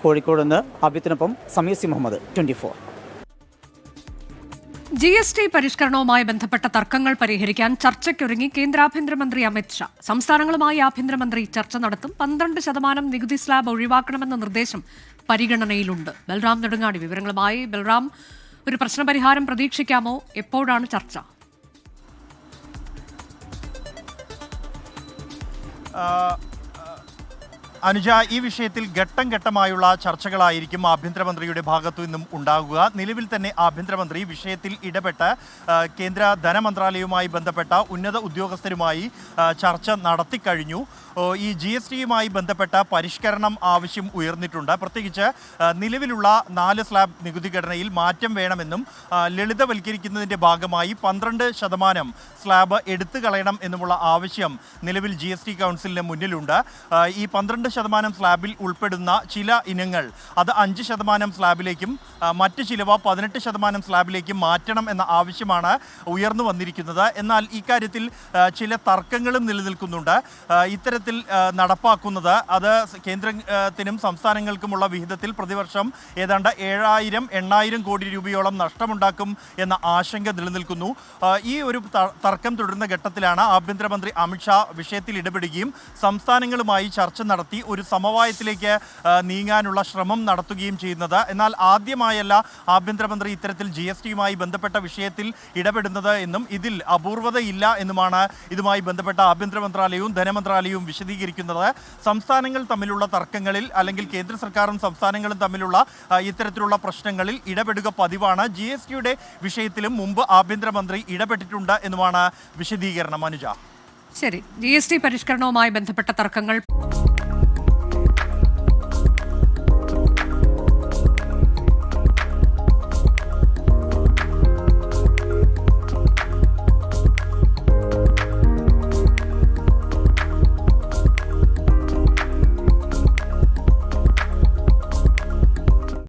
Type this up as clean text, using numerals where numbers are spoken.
കോഴിക്കോട് നിന്ന് അഭിത്തിനൊപ്പം Sameer C Muhammad, 24. GST പരിഷ്കരണവുമായി ബന്ധപ്പെട്ട തർക്കങ്ങൾ പരിഹരിക്കാൻ ചർച്ചയ്ക്കൊരുങ്ങി കേന്ദ്ര ആഭ്യന്തരമന്ത്രി അമിത് ഷാ. സംസ്ഥാനങ്ങളുമായി ആഭ്യന്തരമന്ത്രി ചർച്ച നടത്തും. 12% നികുതി സ്ലാബ് ഒഴിവാക്കണമെന്ന നിർദ്ദേശം പരിഗണനയിലുണ്ട്. ബൽറാം നെടുങ്ങാടി വിവരങ്ങളുമായി. ബൽറാം, ഒരു പ്രശ്നപരിഹാരം പ്രതീക്ഷിക്കാമോ? എപ്പോഴാണ് ചർച്ച? അനുജ, ഈ വിഷയത്തിൽ ഘട്ടം ഘട്ടമായുള്ള ചർച്ചകളായിരിക്കും ആഭ്യന്തരമന്ത്രിയുടെ ഭാഗത്തു നിന്നും ഉണ്ടാകുക. നിലവിൽ തന്നെ ആഭ്യന്തരമന്ത്രി വിഷയത്തിൽ ഇടപെട്ട് കേന്ദ്ര ധനമന്ത്രാലയവുമായി ബന്ധപ്പെട്ട ഉന്നത ഉദ്യോഗസ്ഥരുമായി ചർച്ച നടത്തിക്കഴിഞ്ഞു. ഈ GSTയുമായി ബന്ധപ്പെട്ട പരിഷ്കരണം ആവശ്യം ഉയർന്നിട്ടുണ്ട്. പ്രത്യേകിച്ച് നിലവിലുള്ള 4 സ്ലാബ് നികുതി ഘടനയിൽ മാറ്റം വേണമെന്നും ലളിതവൽക്കരിക്കുന്നതിൻ്റെ ഭാഗമായി 12% സ്ലാബ് എടുത്തു കളയണം എന്നുമുള്ള ആവശ്യം നിലവിൽ GST കൗൺസിലിന് മുന്നിലുണ്ട്. ഈ 12% സ്ലാബിൽ ഉൾപ്പെടുന്ന ചില ഇനങ്ങൾ അത് 5% സ്ലാബിലേക്കും മറ്റ് ചിലവ 18% സ്ലാബിലേക്കും മാറ്റണം എന്ന ആവശ്യമാണ് ഉയർന്നു വന്നിരിക്കുന്നത്. എന്നാൽ ഇക്കാര്യത്തിൽ ചില തർക്കങ്ങളും നിലനിൽക്കുന്നുണ്ട്. ഇത്തരത്തിൽ നടപ്പാക്കുന്നത് അത് കേന്ദ്രത്തിനും സംസ്ഥാനങ്ങൾക്കുമുള്ള വിഹിതത്തിൽ പ്രതിവർഷം ഏതാണ്ട് 7,000-8,000 കോടി രൂപയോളം നഷ്ടമുണ്ടാക്കും എന്ന ആശങ്ക നിലനിൽക്കുന്നു. ഈ ഒരു തർക്കം തുടരുന്ന ഘട്ടത്തിലാണ് ആഭ്യന്തരമന്ത്രി അമിത്ഷാ വിഷയത്തിൽ ഇടപെടുകയും സംസ്ഥാനങ്ങളുമായി ചർച്ച നടത്തി ഒരു സമവായത്തിലേക്ക് നീങ്ങാനുള്ള ശ്രമം നടത്തുകയും ചെയ്യുന്നത്. എന്നാൽ ആദ്യമായല്ല ആഭ്യന്തരമന്ത്രി ഇത്തരത്തിൽ GSTയുമായി ബന്ധപ്പെട്ട വിഷയത്തിൽ ഇടപെടുന്നത് എന്നും ഇതിൽ അപൂർവതയില്ല എന്നുമാണ് ഇതുമായി ബന്ധപ്പെട്ട ആഭ്യന്തര മന്ത്രാലയവും ധനമന്ത്രാലയവും വിശദീകരിക്കുന്നത്. സംസ്ഥാനങ്ങൾ തമ്മിലുള്ള തർക്കങ്ങളിൽ അല്ലെങ്കിൽ കേന്ദ്ര സർക്കാരും സംസ്ഥാനങ്ങളും തമ്മിലുള്ള ഇത്തരത്തിലുള്ള പ്രശ്നങ്ങളിൽ ഇടപെടുക പതിവാണ്. GSTയുടെ വിഷയത്തിലും മുമ്പ് ആഭ്യന്തരമന്ത്രി ഇടപെട്ടിട്ടുണ്ട് എന്നുമാണ് വിശദീകരണം. അനുജ, ശരി. GST പരിഷ്കരണവുമായി ബന്ധപ്പെട്ട തർക്കങ്ങൾ